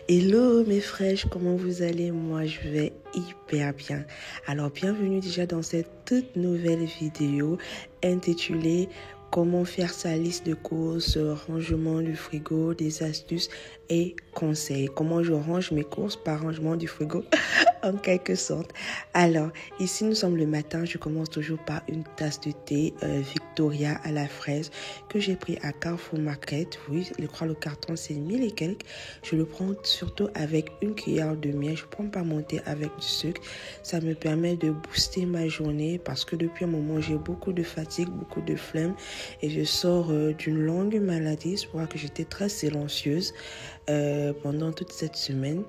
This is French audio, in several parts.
Hello mes fraîches, comment vous allez? Moi je vais hyper bien. Alors bienvenue déjà dans cette toute nouvelle vidéo intitulée Comment faire sa liste de courses, rangement du frigo, des astuces et conseils. Comment je range mes courses par rangement du frigo en quelque sorte. Alors ici nous sommes le matin, je commence toujours par une tasse de thé Victoria à la fraise que j'ai pris à Carrefour Market. Oui, je crois le carton c'est 1000 et quelques. Je le prends surtout avec une cuillère de miel. Je ne prends pas mon thé avec du sucre. Ça me permet de booster ma journée parce que depuis un moment j'ai beaucoup de fatigue, beaucoup de flemme et je sors d'une longue maladie. Je crois que j'étais très silencieuse pendant toute cette semaine.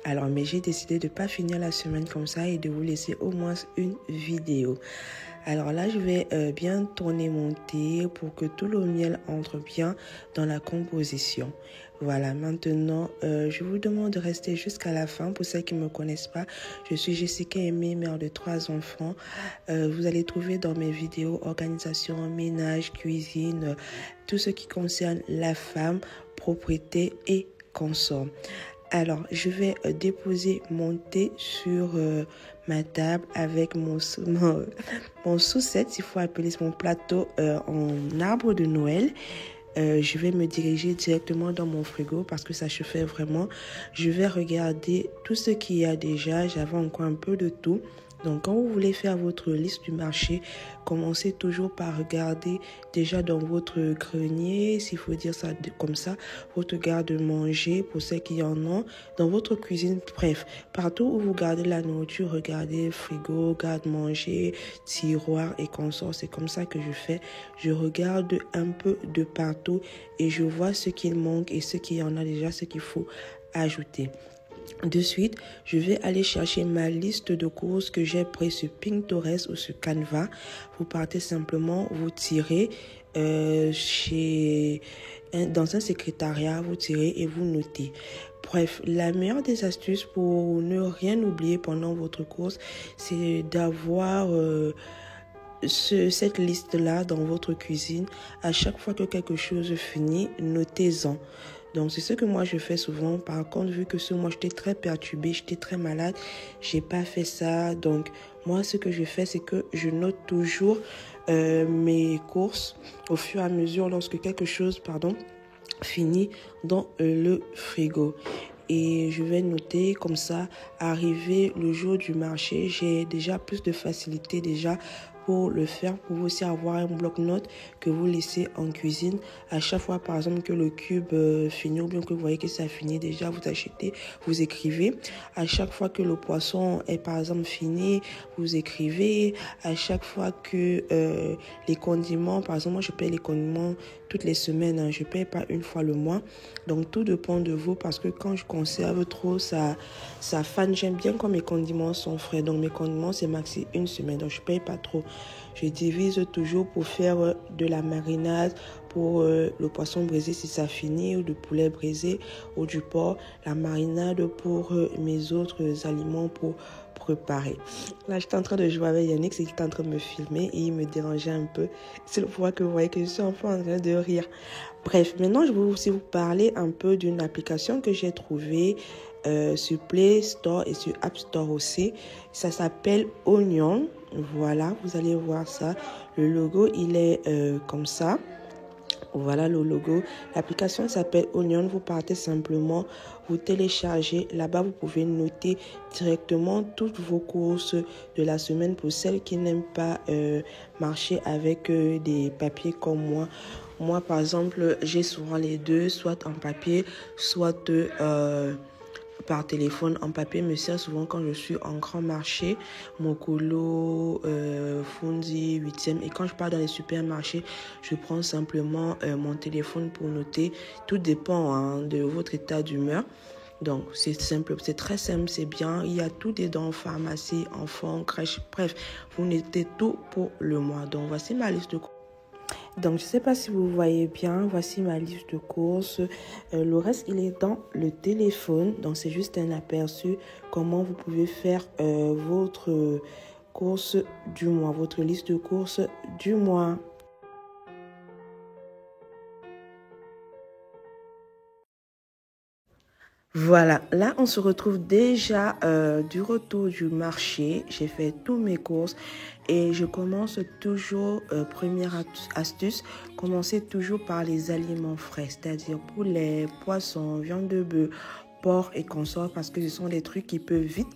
Alors, mais j'ai décidé de ne pas finir la semaine comme ça et de vous laisser au moins une vidéo. Alors là, je vais bien tourner mon thé pour que tout le miel entre bien dans la composition. Voilà, maintenant, je vous demande de rester jusqu'à la fin. Pour celles qui ne me connaissent pas, je suis Jessica Aimée, mère de 3 enfants. Vous allez trouver dans mes vidéos organisation, ménage, cuisine, tout ce qui concerne la femme, propriété et consort. Alors, je vais déposer mon thé sur ma table avec mon sous-set, s'il faut appeler mon plateau en arbre de Noël. Je vais me diriger directement dans mon frigo parce que ça se fait vraiment. Je vais regarder tout ce qu'il y a déjà. J'avais encore un peu de tout. Donc, quand vous voulez faire votre liste du marché, commencez toujours par regarder déjà dans votre grenier, s'il faut dire ça comme ça, votre garde-manger pour ceux qui en ont, dans votre cuisine, bref, partout où vous gardez la nourriture, regardez frigo, garde-manger, tiroir et consorts. C'est comme ça que je fais. Je regarde un peu de partout et je vois ce qu'il manque et ce qu'il y en a déjà, ce qu'il faut ajouter. De suite, je vais aller chercher ma liste de courses que j'ai pris sur Pinterest ou sur Canva. Vous partez simplement, vous tirez dans un secrétariat, vous tirez et vous notez. Bref, la meilleure des astuces pour ne rien oublier pendant votre course, c'est d'avoir cette liste-là dans votre cuisine. À chaque fois que quelque chose finit, notez-en. Donc, c'est ce que moi, je fais souvent. Par contre, vu que ce mois, j'étais très perturbée, j'étais très malade, j'ai pas fait ça. Donc, moi, ce que je fais, c'est que je note toujours mes courses au fur et à mesure lorsque quelque chose, finit dans le frigo. Et je vais noter comme ça, arrivé le jour du marché, j'ai déjà plus de facilité déjà pour le faire. Pour vous aussi avoir un bloc-notes que vous laissez en cuisine. À chaque fois, par exemple, que le cube finit ou bien que vous voyez que ça finit déjà, vous achetez, vous écrivez. À chaque fois que le poisson est, par exemple, fini, vous écrivez. À chaque fois que les condiments, par exemple, moi, je paye les condiments toutes les semaines. Hein, je paye pas une fois le mois. Donc, tout dépend de vous parce que quand je conserve trop, ça fane. J'aime bien quand mes condiments sont frais. Donc, mes condiments, c'est maxi une semaine. Donc, je paye pas trop. Je divise toujours pour faire de la marinade, pour le poisson braisé si ça finit, ou du poulet braisé, ou du porc. La marinade pour mes autres aliments pour préparer. Là, j'étais en train de jouer avec Yannick, il était en train de me filmer et il me dérangeait un peu. C'est le point que vous voyez que je suis un peu en train de rire. Bref, maintenant, je vais aussi vous parler un peu d'une application que j'ai trouvée sur Play Store et sur App Store aussi. Ça s'appelle Onion. Voilà, vous allez voir ça. Le logo, il est comme ça. Voilà le logo. L'application s'appelle Onion. Vous partez simplement, vous téléchargez. Là-bas, vous pouvez noter directement toutes vos courses de la semaine pour celles qui n'aiment pas marcher avec des papiers comme moi. Moi, par exemple, j'ai souvent les deux, soit en papier, soit par téléphone. En papier me sert souvent quand je suis en grand marché, Mokolo, Funzi, 8e. Et quand je pars dans les supermarchés, je prends simplement mon téléphone pour noter. Tout dépend de votre état d'humeur. Donc, c'est simple, c'est très simple, c'est bien. Il y a tout dedans, pharmacie, enfants, crèche, bref. Vous notez tout pour le mois. Donc, voici ma liste de courses. Donc, je ne sais pas si vous voyez bien, voici ma liste de courses. Le reste, il est dans le téléphone. Donc, c'est juste un aperçu comment vous pouvez faire votre course du mois, votre liste de courses du mois. Voilà, là on se retrouve déjà du retour du marché. J'ai fait tous mes courses et je commence toujours, première astuce, commencer toujours par les aliments frais, c'est-à-dire poulet, poisson, viande de bœuf, porc et consorts parce que ce sont des trucs qui peuvent vite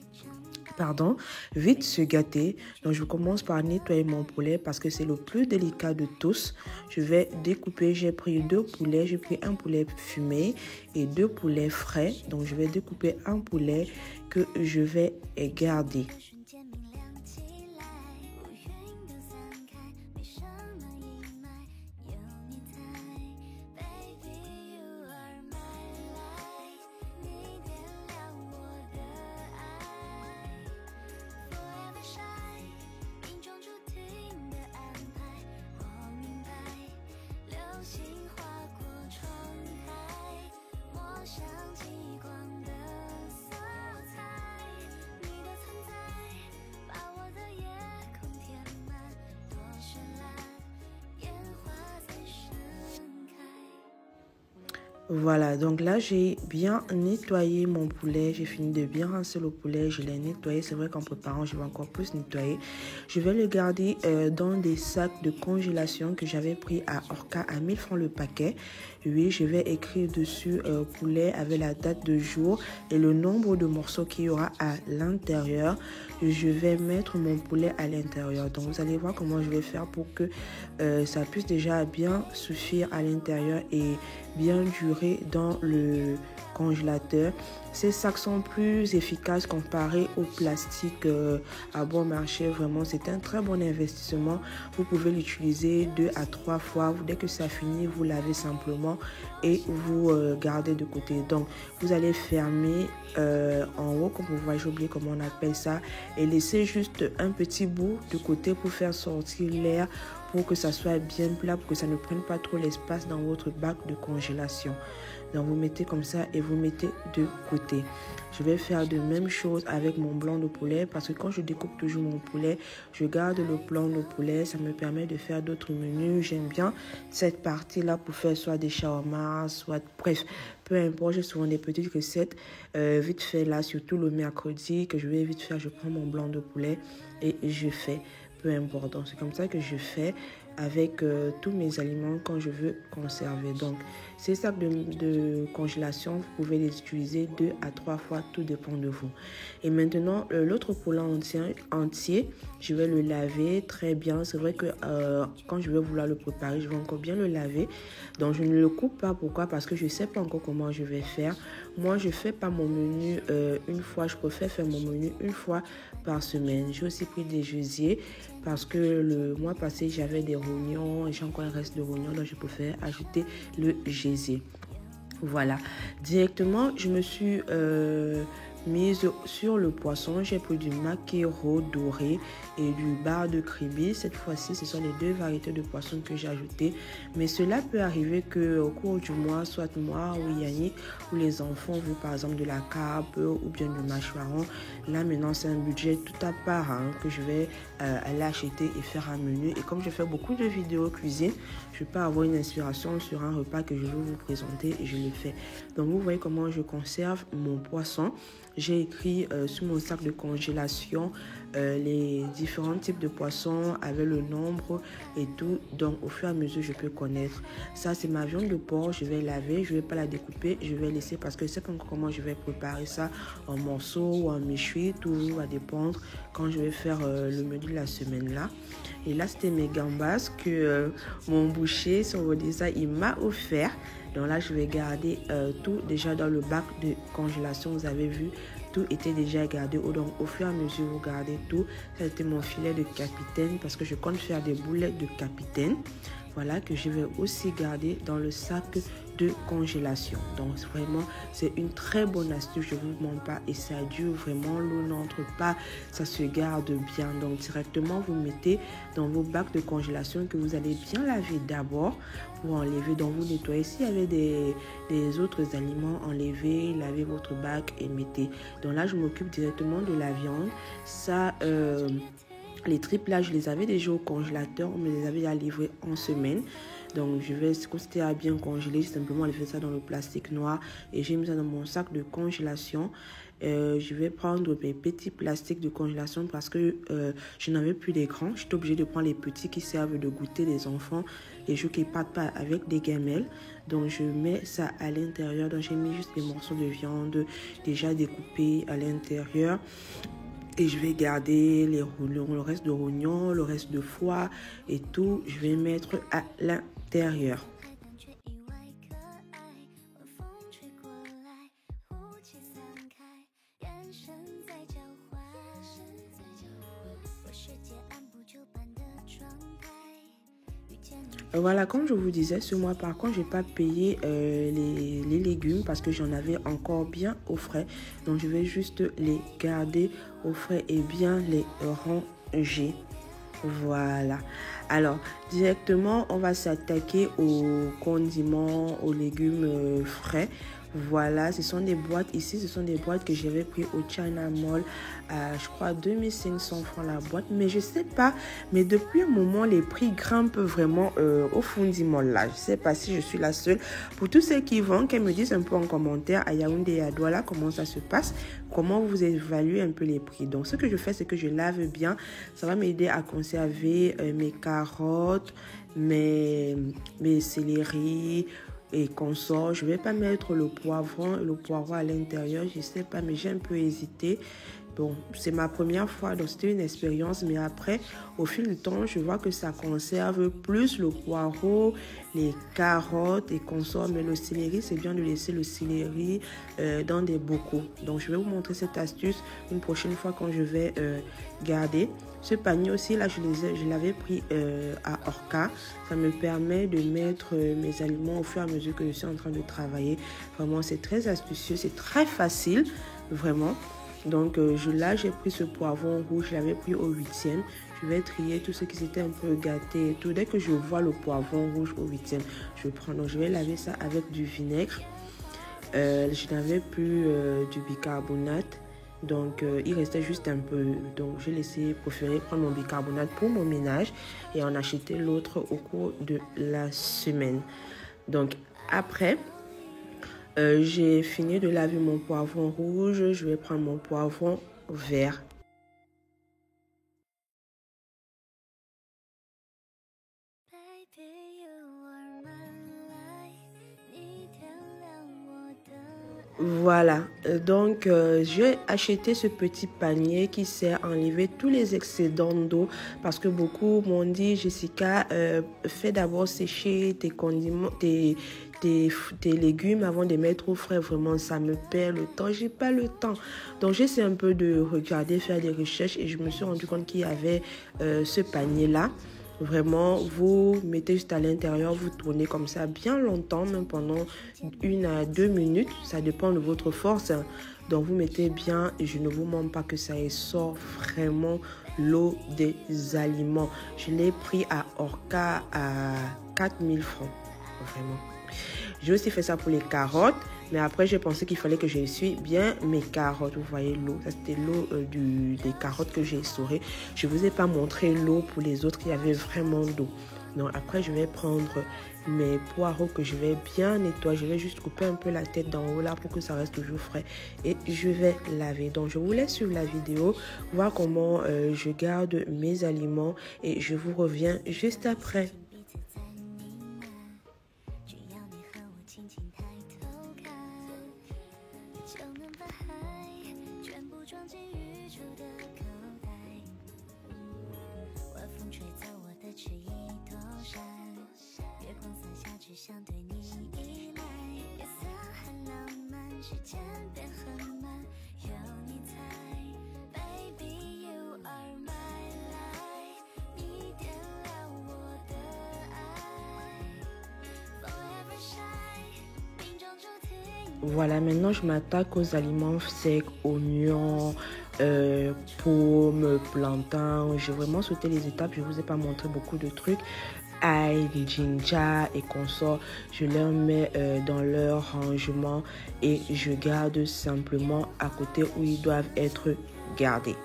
se gâter. Donc je commence par nettoyer mon poulet parce que c'est le plus délicat de tous. Je vais découper, j'ai pris 2 poulets, j'ai pris un poulet fumé et 2 poulets frais. Donc je vais découper un poulet que je vais garder. Voilà, donc là j'ai bien nettoyé mon poulet, j'ai fini de bien rincer le poulet, je l'ai nettoyé, c'est vrai qu'en préparant je vais encore plus nettoyer. Je vais le garder dans des sacs de congélation que j'avais pris à Orca à 1000 francs le paquet. Oui, je vais écrire dessus poulet avec la date de jour et le nombre de morceaux qu'il y aura à l'intérieur. Je vais mettre mon poulet à l'intérieur, donc vous allez voir comment je vais faire pour que ça puisse déjà bien suffire à l'intérieur et bien durer dans le congélateur. Ces sacs sont plus efficaces comparés au plastique à bon marché. Vraiment, c'est un très bon investissement. Vous pouvez l'utiliser 2 à 3 fois. Dès que ça finit, vous lavez simplement et vous gardez de côté. Donc, vous allez fermer en haut, comme vous voyez, j'ai oublié comment on appelle ça, et laisser juste un petit bout de côté pour faire sortir l'air, pour que ça soit bien plat, pour que ça ne prenne pas trop l'espace dans votre bac de congélation. Donc vous mettez comme ça et vous mettez de côté. Je vais faire de même chose avec mon blanc de poulet parce que quand je découpe toujours mon poulet, je garde le blanc de poulet. Ça me permet de faire d'autres menus. J'aime bien cette partie-là pour faire soit des shawarma, soit bref, peu importe. J'ai souvent des petites recettes vite fait là, surtout le mercredi que je vais vite faire. Je prends mon blanc de poulet et je fais. Peu importe. Donc c'est comme ça que je fais avec tous mes aliments quand je veux conserver. Donc ces sacs de congélation, vous pouvez les utiliser 2 à 3 fois, tout dépend de vous. Et maintenant, l'autre poulet entier, je vais le laver très bien. C'est vrai que quand je vais vouloir le préparer, je vais encore bien le laver. Donc je ne le coupe pas. Pourquoi? Parce que je ne sais pas encore comment je vais faire. Moi, je ne fais pas mon menu une fois. Je préfère faire mon menu une fois par semaine. J'ai aussi pris des gésiers parce que le mois passé, j'avais des rognons et j'ai encore un reste de rognons. Donc, je préfère ajouter le gésier. Voilà. Directement, je me suis mise sur le poisson. J'ai pris du maquereau doré et du bar de kribi. Cette fois-ci, ce sont les 2 variétés de poissons que j'ai ajoutées. Mais cela peut arriver qu'au cours du mois, soit moi ou Yannick ou les enfants veulent par exemple de la carpe ou bien du mâchoiron. Là, maintenant, c'est un budget tout à part que je vais aller acheter et faire un menu. Et comme je fais beaucoup de vidéos cuisine, je peux avoir une inspiration sur un repas que je veux vous présenter et je le fais. Donc, vous voyez comment je conserve mon poisson. J'ai écrit sur mon sac de congélation les différents types de poissons avec le nombre et tout. Donc, au fur et à mesure, je peux connaître. Ça, c'est ma viande de porc. Je vais laver. Je ne vais pas la découper. Je vais laisser parce que je ne sais pas encore comment je vais préparer ça en morceaux ou en méchoui. Tout va dépendre quand je vais faire le menu de la semaine là. Et là, c'était mes gambas que mon boucher, son Odessa, il m'a offert. Donc là, je vais garder tout déjà dans le bac de congélation. Vous avez vu, tout était déjà gardé. Donc, au fur et à mesure, vous gardez tout. Ça, c'était mon filet de capitaine parce que je compte faire des boulettes de capitaine. Voilà, que je vais aussi garder dans le sac de congélation. Donc, vraiment, c'est une très bonne astuce. Je ne vous mens pas et ça dure vraiment. L'eau n'entre pas, ça se garde bien. Donc, directement, vous mettez dans vos bacs de congélation que vous allez bien laver d'abord pour enlever. Donc, vous nettoyez. S'il y avait des autres aliments, enlevez, lavez votre bac et mettez. Donc là, je m'occupe directement de la viande. Ça, les tripes là, je les avais déjà au congélateur. On me les avait déjà livrés en semaine. Donc je vais c'était à bien congeler, j'ai simplement laissé ça dans le plastique noir et j'ai mis ça dans mon sac de congélation. Je vais prendre mes petits plastiques de congélation parce que je n'avais plus des grands. J'étais obligée de prendre les petits qui servent de goûter des enfants, les jeux qui partent pas avec des gamelles. Donc je mets ça à l'intérieur. Donc j'ai mis juste des morceaux de viande déjà découpés à l'intérieur. Et je vais garder les rognons, le reste de rognons, le reste de foie et tout. Je vais mettre à l'intérieur. Voilà, comme je vous disais, ce mois par contre, je n'ai pas payé les légumes parce que j'en avais encore bien au frais. Donc, je vais juste les garder au frais et bien les ranger. Voilà. Alors, directement, on va s'attaquer aux condiments, aux légumes frais. Voilà, ce sont des boîtes. Ici, ce sont des boîtes que j'avais pris au China Mall à, je crois, 2500 francs la boîte. Mais je sais pas, mais depuis un moment, les prix grimpent vraiment au fond du mall là. Je sais pas si je suis la seule. Pour tous ceux qui vont, qu'elles me disent un peu en commentaire à Yaoundé et à Douala comment ça se passe, comment vous évaluez un peu les prix. Donc, ce que je fais, c'est que je lave bien. Ça va m'aider à conserver mes carottes, mes céleris et consorts. Je vais pas mettre le poivron à l'intérieur, je sais pas, mais j'ai un peu hésité. Bon, c'est ma première fois, donc c'était une expérience, mais après, au fil du temps, je vois que ça conserve plus le poireau, les carottes et consorts, mais le céleri, c'est bien de laisser le céleri dans des bocaux. Donc, je vais vous montrer cette astuce une prochaine fois quand je vais garder. Ce panier aussi, là, je l'avais pris à Orca. Ça me permet de mettre mes aliments au fur et à mesure que je suis en train de travailler. Vraiment, c'est très astucieux, c'est très facile, vraiment. Donc, là, j'ai pris ce poivron rouge, je l'avais pris au 8e. Je vais trier tout ce qui s'était un peu gâté et tout. Dès que je vois le poivron rouge au 8e, je prends. Donc, je vais laver ça avec du vinaigre. Je n'avais plus du bicarbonate. Donc, il restait juste un peu. Donc, j'ai préféré prendre mon bicarbonate pour mon ménage et en acheter l'autre au cours de la semaine. Donc, après, j'ai fini de laver mon poivron rouge. Je vais prendre mon poivron vert. Voilà, donc j'ai acheté ce petit panier qui sert à enlever tous les excédents d'eau parce que beaucoup m'ont dit, Jessica, fais d'abord sécher tes condiments, tes légumes avant de mettre au frais. Vraiment, ça me perd le temps, j'ai pas le temps. Donc j'essaie un peu de regarder, faire des recherches et je me suis rendu compte qu'il y avait ce panier là. Vraiment, vous mettez juste à l'intérieur, vous tournez comme ça bien longtemps, même pendant 1 à 2 minutes. Ça dépend de votre force. Donc, vous mettez bien, et je ne vous mens pas que ça sort vraiment l'eau des aliments. Je l'ai pris à Orca à 4000 francs. Vraiment. J'ai aussi fait ça pour les carottes. Mais après, j'ai pensé qu'il fallait que j'essuie bien mes carottes. Vous voyez l'eau, ça c'était l'eau des carottes que j'ai essorées. Je ne vous ai pas montré l'eau pour les autres, il y avait vraiment d'eau. Donc après, je vais prendre mes poireaux que je vais bien nettoyer. Je vais juste couper un peu la tête d'en haut là pour que ça reste toujours frais. Et je vais laver. Donc je vous laisse suivre la vidéo, voir comment je garde mes aliments. Et je vous reviens juste après. Voilà, maintenant je m'attaque aux aliments secs, oignons, pommes, plantains. J'ai vraiment sauté les étapes, je ne vous ai pas montré beaucoup de trucs. Ail, ginger et consorts, je les mets dans leur rangement et je garde simplement à côté où ils doivent être gardés.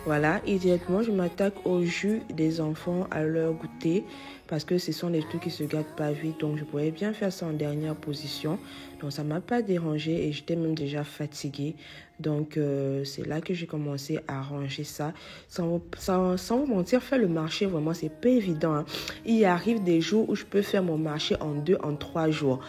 Voilà, et directement, je m'attaque au jus des enfants, à leur goûter, parce que ce sont des trucs qui se gâtent pas vite, donc je pourrais bien faire ça en dernière position. Donc ça m'a pas dérangé et j'étais même déjà fatiguée. Donc c'est là que j'ai commencé à ranger ça. Sans vous mentir, faire le marché, vraiment, c'est pas évident, hein. Il arrive des jours où je peux faire mon marché en 2, en 3 jours.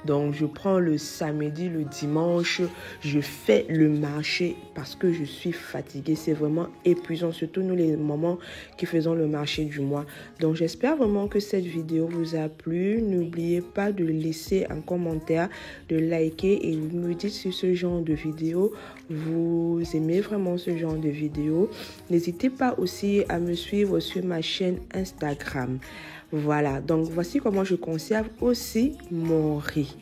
Donc je prends le samedi, le dimanche, je fais le marché parce que je suis fatiguée. C'est vraiment épuisant, surtout nous les mamans qui faisons le marché du mois. Donc j'espère vraiment que cette vidéo vous a plu. N'oubliez pas de laisser un commentaire, de liker et vous me dites si ce genre de vidéo vous aimez vraiment ce genre de vidéo. N'hésitez pas aussi à me suivre sur ma chaîne Instagram. Voilà, donc voici comment je conserve aussi mon riz.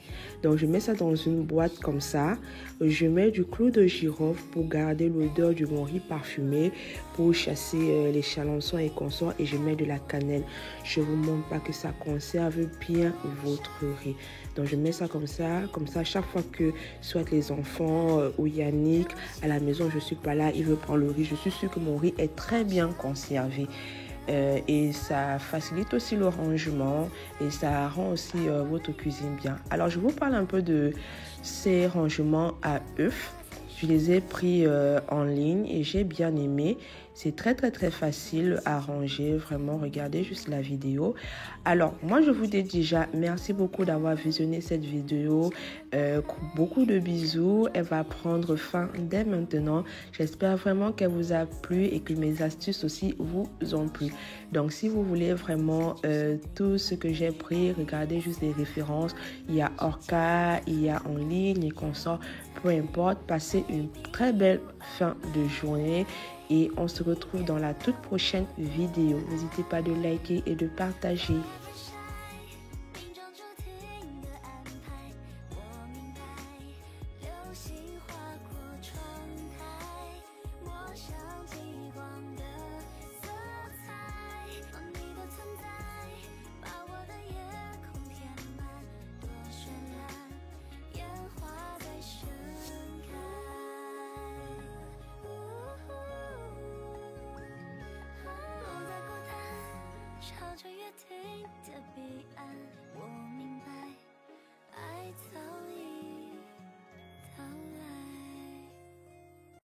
Donc je mets ça dans une boîte comme ça. Je mets du clou de girofle pour garder l'odeur de mon riz parfumé, pour chasser les chalençons et consorts. Et je mets de la cannelle. Je vous montre pas que ça conserve bien votre riz. Donc je mets ça comme ça chaque fois que soit les enfants ou Yannick à la maison, je suis pas là, il veut prendre le riz. Je suis sûre que mon riz est très bien conservé. Et ça facilite aussi le rangement et ça rend aussi votre cuisine bien. Alors je vous parle un peu de ces rangements à œufs. Je les ai pris en ligne et j'ai bien aimé. C'est très facile à ranger, vraiment. Regardez juste la vidéo. Alors moi je vous dis déjà merci beaucoup d'avoir visionné cette vidéo. Beaucoup de bisous. Elle va prendre fin dès maintenant. J'espère vraiment qu'elle vous a plu et que mes astuces aussi vous ont plu. Donc si vous voulez vraiment tout ce que j'ai pris, regardez juste les références. Il y a Orca, il y a en ligne et consorts. Peu importe, passez une très belle fin de journée et on se retrouve dans la toute prochaine vidéo. N'hésitez pas de liker et de partager.朝着约定的彼岸，我明白，爱早已。